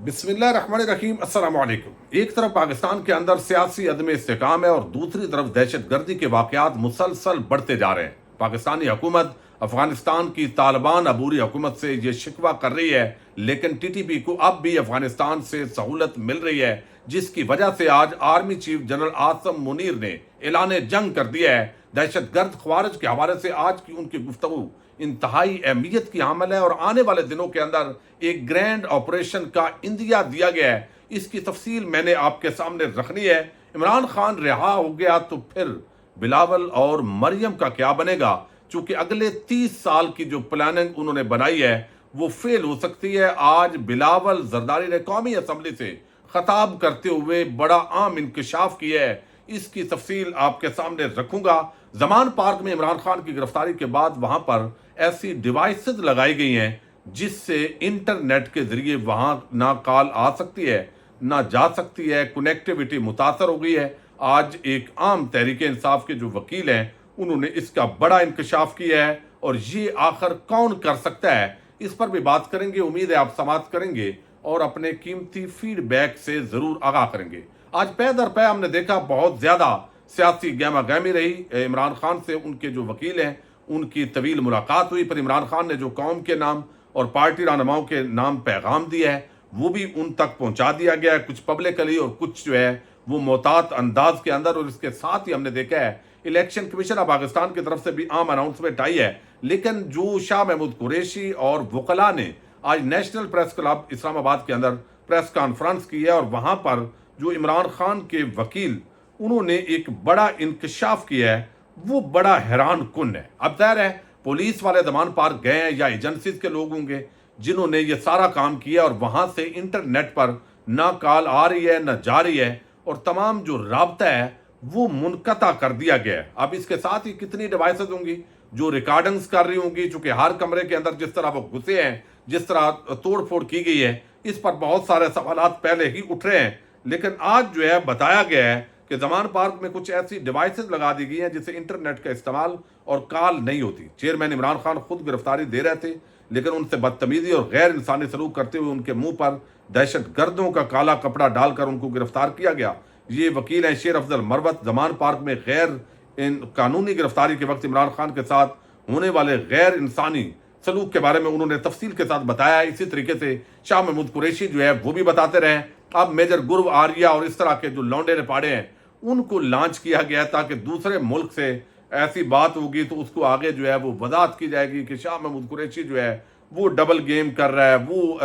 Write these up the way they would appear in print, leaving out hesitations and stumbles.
بسم اللہ الرحمن الرحیم۔ السلام علیکم۔ ایک طرف پاکستان کے اندر سیاسی عدم استحکام ہے اور دوسری طرف دہشت گردی کے واقعات مسلسل بڑھتے جا رہے ہیں۔ پاکستانی حکومت افغانستان کی طالبان عبوری حکومت سے یہ شکوہ کر رہی ہے، لیکن ٹی ٹی پی کو اب بھی افغانستان سے سہولت مل رہی ہے، جس کی وجہ سے آج army chief general Asim Munir نے اعلان جنگ کر دیا ہے۔ دہشت گرد خوارج کے حوالے سے آج کی ان کی گفتگو انتہائی اہمیت کی حامل ہے اور آنے والے دنوں کے اندر ایک گرینڈ آپریشن کا اندیا دیا گیا ہے۔ اس کی تفصیل میں نے آپ کے سامنے رکھنی ہے۔ عمران خان رہا ہو گیا تو پھر بلاول اور مریم کا کیا بنے گا؟ چونکہ اگلے 30 سال کی جو پلاننگ انہوں نے بنائی ہے وہ فیل ہو سکتی ہے۔ آج بلاول زرداری نے قومی اسمبلی سے خطاب کرتے ہوئے بڑا عام انکشاف کیا ہے۔ اس کی تفصیل آپ کے سامنے رکھوں گا۔ زمان پارک میں عمران خان کی گرفتاری کے بعد وہاں پر ایسی ڈیوائسز لگائی گئی ہیں جس سے انٹرنیٹ کے ذریعے وہاں نہ کال آ سکتی ہے نہ جا سکتی ہے، کنیکٹیوٹی متاثر ہو گئی ہے۔ آج ایک عام تحریک انصاف کے جو وکیل ہیں انہوں نے اس کا بڑا انکشاف کیا ہے، اور یہ آخر کون کر سکتا ہے اس پر بھی بات کریں گے۔ امید ہے آپ سماعت کریں گے اور اپنے قیمتی فیڈ بیک سے ضرور آگاہ کریں گے۔ آج پے در پے ہم نے دیکھا بہت زیادہ سیاسی گہما گہمی رہی۔ عمران خان سے ان کے جو وکیل ہیں ان کی طویل ملاقات ہوئی، پر عمران خان نے جو قوم کے نام اور پارٹی رہنماؤں کے نام پیغام دیا ہے وہ بھی ان تک پہنچا دیا گیا ہے، کچھ پبلکلی اور کچھ جو ہے وہ محتاط انداز کے اندر۔ اور اس کے ساتھ ہی ہم نے دیکھا ہے الیکشن کمیشن آف پاکستان کی طرف سے بھی عام اناؤنسمنٹ آئی ہے، لیکن جو شاہ محمود قریشی اور وکلاء نے آج نیشنل پریس کلب اسلام آباد کے اندر پریس کانفرنس کی ہے، اور وہاں پر جو عمران خان کے وکیل انہوں نے ایک بڑا انکشاف کیا ہے وہ بڑا حیران کن ہے۔ اب ظاہر ہے پولیس والے زمان پارک گئے ہیں یا ایجنسیز کے لوگ ہوں گے جنہوں نے یہ سارا کام کیا، اور وہاں سے انٹرنیٹ پر نہ کال آ رہی ہے نہ جا رہی ہے، اور تمام جو رابطہ ہے وہ منقطع کر دیا گیا ہے۔ اب اس کے ساتھ ہی کتنی ڈیوائسز ہوں گی جو ریکارڈنگز کر رہی ہوں گی، چونکہ ہر کمرے کے اندر جس طرح وہ گھسے ہیں، جس طرح توڑ پھوڑ کی گئی ہے، اس پر بہت سارے سوالات پہلے ہی اٹھ رہے ہیں۔ لیکن آج جو ہے بتایا گیا ہے کہ زمان پارک میں کچھ ایسی ڈیوائسز لگا دی گئی ہیں جس سے انٹرنیٹ کا استعمال اور کال نہیں ہوتی۔ چیئرمین عمران خان خود گرفتاری دے رہے تھے، لیکن ان سے بدتمیزی اور غیر انسانی سلوک کرتے ہوئے ان کے منہ پر دہشت گردوں کا کالا کپڑا ڈال کر ان کو گرفتار کیا گیا۔ یہ وکیل ہیں شیر افضل مروت۔ زمان پارک میں غیر قانونی گرفتاری کے وقت عمران خان کے ساتھ ہونے والے غیر انسانی سلوک کے بارے میں انہوں نے تفصیل کے ساتھ بتایا ہے۔ اسی طریقے سے شاہ محمود قریشی جو ہے وہ بھی بتاتے رہے۔ اب میجر گرو آریا اور اس طرح کے جو لونڈے رپاڑے ہیں ان کو لانچ کیا گیا تاکہ دوسرے ملک سے ایسی بات ہوگی تو اس کو آگے جو ہے وہ وضاحت کی جائے گی کہ شاہ محمود قریشی جو ہے وہ ڈبل گیم کر رہا ہے، وہ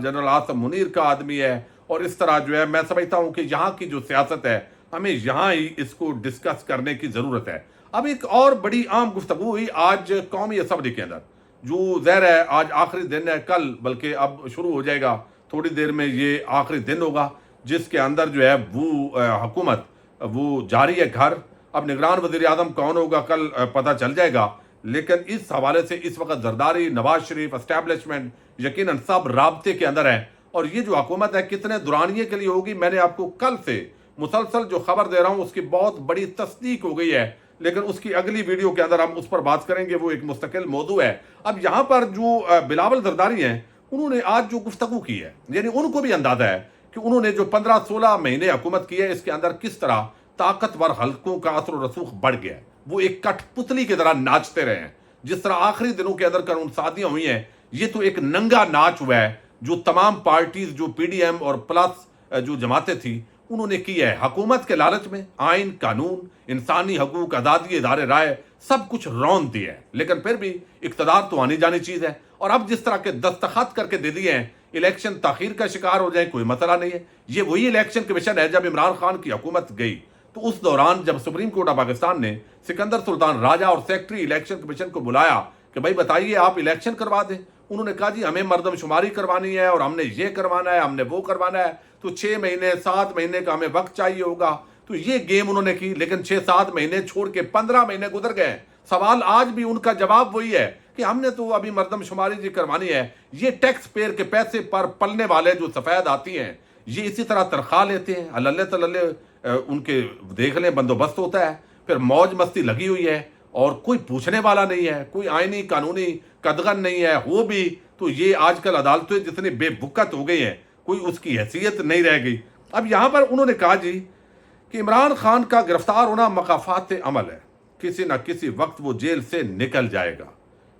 جنرل عاصم منیر کا آدمی ہے، اور اس طرح جو ہے میں سمجھتا ہوں کہ یہاں کی جو سیاست ہے ہمیں یہاں ہی اس کو ڈسکس کرنے کی ضرورت ہے۔ اب ایک اور بڑی عام گفتگو ہوئی آج قومی اسمبلی کے اندر، جو ظاہر ہے آج آخری دن ہے، کل بلکہ اب شروع ہو جائے گا، تھوڑی دیر میں یہ آخری دن ہوگا جس کے اندر جو ہے وہ حکومت وہ جاری ہے گھر۔ اب نگران وزیر اعظم کون ہوگا کل پتہ چل جائے گا، لیکن اس حوالے سے اس وقت زرداری، نواز شریف، اسٹیبلشمنٹ یقیناً سب رابطے کے اندر ہیں، اور یہ جو حکومت ہے کتنے دورانیے کے لیے ہوگی میں نے آپ کو کل سے مسلسل جو خبر دے رہا ہوں اس کی بہت بڑی تصدیق ہو گئی ہے، لیکن اس کی اگلی ویڈیو کے اندر ہم اس پر بات کریں گے، وہ ایک مستقل موضوع ہے۔ اب یہاں پر جو بلاول زرداری ہیں انہوں نے آج جو گفتگو کی ہے، یعنی ان کو بھی اندازہ ہے کہ انہوں نے جو 15-16 مہینے حکومت کی ہے اس کے اندر کس طرح طاقتور حلقوں کا اثر و رسوخ بڑھ گیا ہے۔ وہ ایک کٹ پتلی کی طرح ناچتے رہے ہیں، جس طرح آخری دنوں کے اندر قانون سازیاں ہوئی ہیں، یہ تو ایک ننگا ناچ ہوا ہے جو تمام پارٹیز جو پی ڈی ایم اور پلس جو جماعتیں تھیں انہوں نے کی ہے۔ حکومت کے لالچ میں آئین، قانون، انسانی حقوق، آزادی، ادارے رائے سب کچھ رون دیا ہے، لیکن پھر بھی اقتدار تو آنی جانی چیز ہے، اور اب جس طرح کے دستخط کر کے دے دیے ہیں الیکشن تاخیر کا شکار ہو جائے کوئی مسئلہ نہیں ہے۔ یہ وہی الیکشن کمیشن ہے جب عمران خان کی حکومت گئی تو اس دوران جب سپریم کورٹ آف پاکستان نے سکندر سلطان راجہ اور سیکٹری الیکشن کمیشن کو بلایا کہ بھائی بتائیے آپ الیکشن کروا دیں، انہوں نے کہا جی ہمیں مردم شماری کروانی ہے اور ہم نے یہ کروانا ہے، ہم نے وہ کروانا ہے، تو 6 مہینے 7 مہینے کا ہمیں وقت چاہیے ہوگا۔ تو یہ گیم انہوں نے کی، لیکن 6-7 مہینے چھوڑ کے 15 مہینے گزر گئے۔ سوال آج بھی ان کا جواب وہی ہے کہ ہم نے تو ابھی مردم شماری جی کروانی ہے۔ یہ ٹیکس پیئر کے پیسے پر پلنے والے جو سفید آتی ہیں یہ اسی طرح تنخواہ لیتے ہیں، اللہ تعالی ان کے دیکھ لیں بندوبست ہوتا ہے، پھر موج مستی لگی ہوئی ہے، اور کوئی پوچھنے والا نہیں ہے، کوئی آئینی قانونی قدغن نہیں ہے، وہ بھی تو یہ آج کل عدالتیں جتنی بے وقت ہو گئی ہیں کوئی اس کی حیثیت نہیں رہ گئی۔ اب یہاں پر انہوں نے کہا جی کہ عمران خان کا گرفتار ہونا مقافات عمل ہے، کسی نہ کسی وقت وہ جیل سے نکل جائے گا،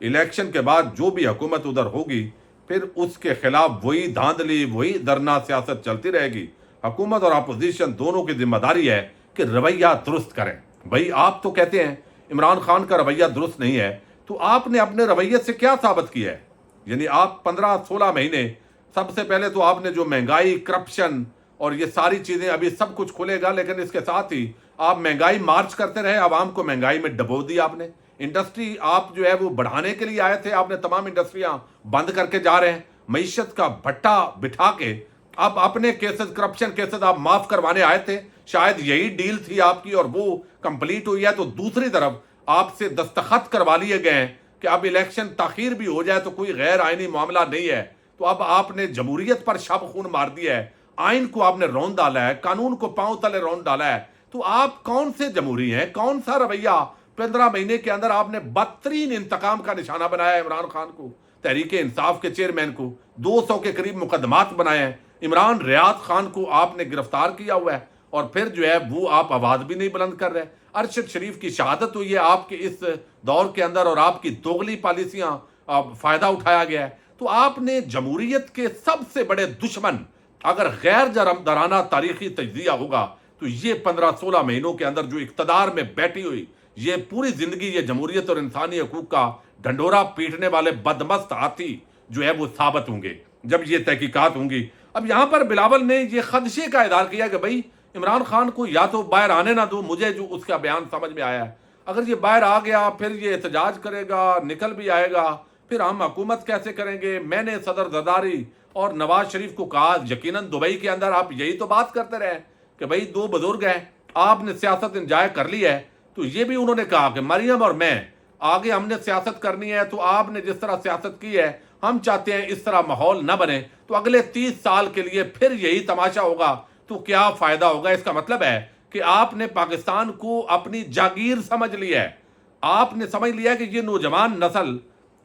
الیکشن کے بعد جو بھی حکومت ادھر ہوگی پھر اس کے خلاف وہی دھاندلی وہی درنا سیاست چلتی رہے گی۔ حکومت اور اپوزیشن دونوں کی ذمہ داری ہے کہ رویہ درست کریں۔ بھائی آپ تو کہتے ہیں عمران خان کا رویہ درست نہیں ہے، تو آپ نے اپنے رویے سے کیا ثابت کیا ہے؟ یعنی آپ 15-16 مہینے، سب سے پہلے تو آپ نے جو مہنگائی، کرپشن اور یہ ساری چیزیں، ابھی سب کچھ کھلے گا لیکن اس کے ساتھ ہی آپ مہنگائی مارچ کرتے رہے، عوام کو مہنگائی میں ڈبو دی آپ نے۔ انڈسٹری آپ جو ہے وہ بڑھانے کے لیے آئے تھے، آپ نے تمام انڈسٹریاں بند کر کے جا رہے ہیں، معیشت کا بھٹا بٹھا کے آپ اپنے کیسز، کرپشن کیسز آپ معاف کروانے آئے تھے، شاید یہی ڈیل تھی آپ کی اور وہ کمپلیٹ ہوئی ہے۔ تو دوسری طرف آپ سے دستخط کروا لیے گئے ہیں کہ اب الیکشن تاخیر بھی ہو جائے تو کوئی غیر آئینی معاملہ نہیں ہے۔ تو اب آپ نے جمہوریت پر شب خون مار دیا ہے، آئین کو آپ نے رون ڈالا ہے، قانون کو پاؤں تلے رون ڈالا ہے۔ تو آپ کون سے جمہوری ہیں؟ کون سا رویہ؟ 15 مہینے کے اندر آپ نے بدترین انتقام کا نشانہ بنایا ہے عمران خان کو، تحریک انصاف کے چیئرمین کو، 200 کے قریب مقدمات بنائے ہیں، عمران ریاض خان کو آپ نے گرفتار کیا ہوا ہے، اور پھر جو ہے وہ آپ آواز بھی نہیں بلند کر رہے۔ ارشد شریف کی شہادت ہوئی ہے آپ کے اس دور کے اندر، اور آپ کی دوغلی پالیسیاں فائدہ اٹھایا گیا ہے۔ تو آپ نے جمہوریت کے سب سے بڑے دشمن، اگر غیر جانبدارانہ تاریخی تجزیہ ہوگا تو یہ 15-16 مہینوں کے اندر جو اقتدار میں بیٹھی ہوئی یہ پوری زندگی یہ جمہوریت اور انسانی حقوق کا ڈھنڈورا پیٹنے والے بدمست ہاتھی جو ہے وہ ثابت ہوں گے جب یہ تحقیقات ہوں گی۔ اب یہاں پر بلاول نے یہ خدشے کا اظہار کیا کہ بھائی عمران خان کو یا تو باہر آنے نہ دو، مجھے جو اس کا بیان سمجھ میں آیا ہے اگر یہ باہر آ گیا پھر یہ احتجاج کرے گا، نکل بھی آئے گا، پھر ہم حکومت کیسے کریں گے؟ میں نے صدر زرداری اور نواز شریف کو کہا، یقیناً دبئی کے اندر آپ یہی تو بات کرتے رہے کہ بھائی دو بزرگ ہیں، آپ نے سیاست انجوائے کر لی ہے، تو یہ بھی انہوں نے کہا کہ مریم اور میں آگے ہم نے سیاست کرنی ہے، تو آپ نے جس طرح سیاست کی ہے ہم چاہتے ہیں اس طرح ماحول نہ بنے، تو اگلے 30 سال کے لیے پھر یہی تماشا ہوگا، تو کیا فائدہ ہوگا؟ اس کا مطلب ہے کہ آپ نے پاکستان کو اپنی جاگیر سمجھ لیا ہے، آپ نے سمجھ لیا کہ یہ نوجوان نسل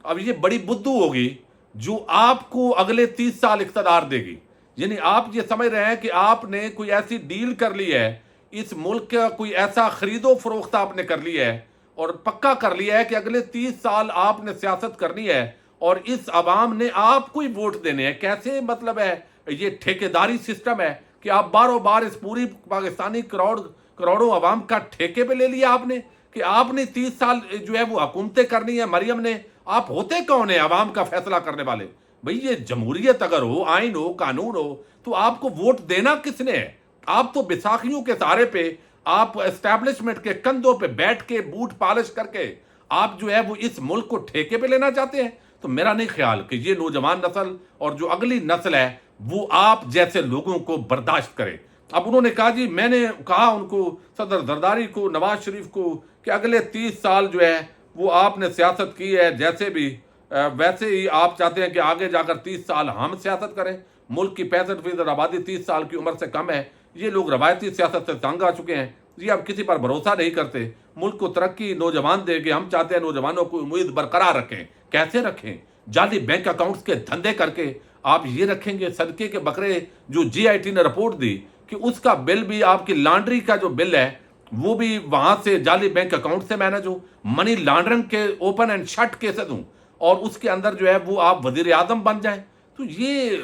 اب یہ بڑی بدھو ہوگی جو آپ کو اگلے 30 سال اقتدار دے گی۔ یعنی آپ یہ سمجھ رہے ہیں کہ آپ نے کوئی ایسی ڈیل کر لی ہے، اس ملک کا کوئی ایسا خرید و فروخت آپ نے کر لی ہے اور پکا کر لیا ہے کہ اگلے 30 سال آپ نے سیاست کرنی ہے اور اس عوام نے آپ کو ہی ووٹ دینے ہیں۔ کیسے مطلب ہے؟ یہ ٹھیکیداری سسٹم ہے کہ آپ باروں بار اس پوری پاکستانی کروڑوں عوام کا ٹھیکے پہ لے لیا آپ نے کہ آپ نے 30 سال جو ہے وہ حکومتیں کرنی ہے۔ مریم نے، آپ ہوتے کون ہیں عوام کا فیصلہ کرنے والے؟ بھئی یہ جمہوریت اگر ہو، آئین ہو، قانون ہو، تو آپ کو ووٹ دینا کس نے ہے؟ آپ تو بیساکھیوں کے سہارے پہ، آپ اسٹیبلشمنٹ کے کندھوں پہ بیٹھ کے بوٹ پالش کر کے آپ جو ہے وہ اس ملک کو ٹھیکے پہ لینا چاہتے ہیں۔ تو میرا نہیں خیال کہ یہ نوجوان نسل اور جو اگلی نسل ہے وہ آپ جیسے لوگوں کو برداشت کرے۔ اب انہوں نے کہا جی، میں نے کہا ان کو، صدر زرداری کو، نواز شریف کو، کہ اگلے 30 سال جو ہے وہ آپ نے سیاست کی ہے، جیسے بھی ویسے ہی آپ چاہتے ہیں کہ آگے جا کر 30 سال ہم سیاست کریں۔ ملک کی 65% آبادی 30 سال کی عمر سے کم ہے، یہ لوگ روایتی سیاست سے تنگ آ چکے ہیں، یہ اب کسی پر بھروسہ نہیں کرتے، ملک کو ترقی نوجوان دے گے، ہم چاہتے ہیں نوجوانوں کو امید برقرار رکھیں۔ کیسے رکھیں؟ جعلی بینک اکاؤنٹس کے دھندے کر کے آپ یہ رکھیں گے؟ صدقے کے بکرے جو جی آئی ٹی نے رپورٹ دی کہ اس کا بل بھی، آپ کی لانڈری کا جو بل ہے وہ بھی وہاں سے جعلی بینک اکاؤنٹ سے مینج ہو، منی لانڈرنگ کے اوپن اینڈ شٹ کیسز ہوں، اور اس کے اندر جو ہے وہ آپ وزیر اعظم بن جائیں، تو یہ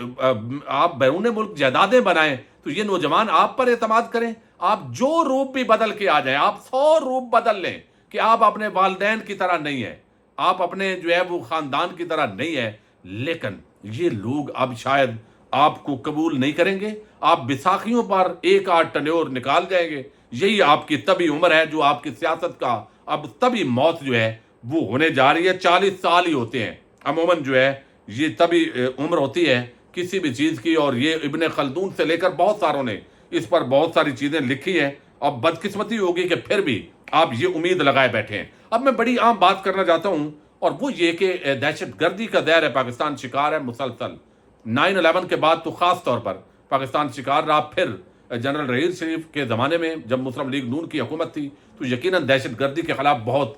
آپ بیرون ملک جائیدادیں بنائیں، تو یہ نوجوان آپ پر اعتماد کریں؟ آپ جو روپ بھی بدل کے آ جائیں، آپ 100 روپ بدل لیں کہ آپ اپنے والدین کی طرح نہیں ہیں، آپ اپنے جو ہے وہ خاندان کی طرح نہیں ہے، لیکن یہ لوگ اب شاید آپ کو قبول نہیں کریں گے، آپ بیساکھیوں پر ایک آدھ ٹنیور نکال جائیں گے۔ یہی آپ کی طبی عمر ہے جو آپ کی سیاست کا اب طبی موت جو ہے وہ ہونے جا رہی ہے۔ 40 سال ہی ہوتے ہیں عموماً جو ہے یہ طبی عمر ہوتی ہے کسی بھی چیز کی، اور یہ ابن خلدون سے لے کر بہت ساروں نے اس پر بہت ساری چیزیں لکھی ہیں، اور بدقسمتی ہوگی کہ پھر بھی آپ یہ امید لگائے بیٹھے ہیں۔ اب میں بڑی عام بات کرنا چاہتا ہوں، اور وہ یہ کہ دہشت گردی کا دہر ہے پاکستان شکار ہے مسلسل۔ 9/11 کے بعد تو خاص طور پر پاکستان شکار رہا، پھر جنرل رحیل شریف کے زمانے میں جب مسلم لیگ نون کی حکومت تھی تو یقیناً دہشت گردی کے خلاف بہت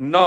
9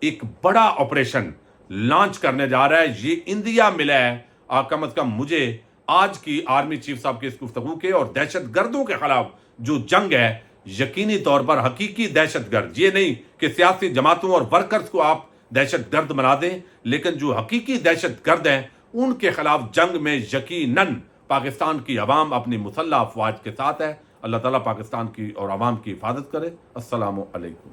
ایک بڑا آپریشن لانچ کرنے جا رہا ہے. یہ انڈیا ملا ہے کم از کم مجھے آج کی آرمی چیف صاحب کی اس گفتگو کے, اور دہشت گردوں کے خلاف جو جنگ ہے یقینی طور پر حقیقی دہشت گرد, یہ نہیں کہ سیاسی جماعتوں اور ورکرز کو آپ دہشت گرد بنا دیں, لیکن جو حقیقی دہشت گرد ہیں ان کے خلاف جنگ میں یقیناً پاکستان کی عوام اپنی مسلح افواج کے ساتھ ہے. اللہ تعالیٰ پاکستان کی اور عوام کی حفاظت کرے. السلام علیکم.